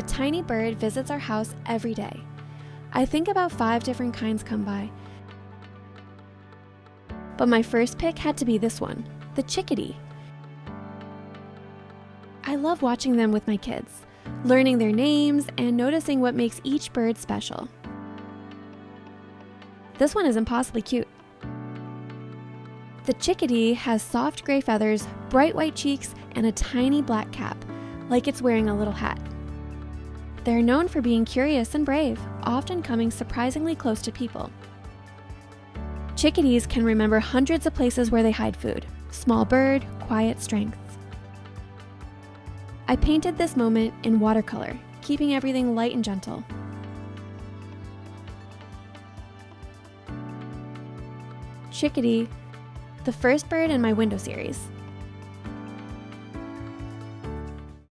tiny bird visits our house every day. I think about 5 different kinds come by. But my first pick had to be this one, the chickadee. I love watching them with my kids, learning their names and noticing what makes each bird special. This one is impossibly cute. The chickadee has soft gray feathers, bright white cheeks, and a tiny black cap, like it's wearing a little hat. They're known for being curious and brave, often coming surprisingly close to people. Chickadees can remember hundreds of places where they hide food. Small bird, quiet strength. I painted this moment in watercolor, keeping everything light and gentle. Chickadee, the first bird in my window series.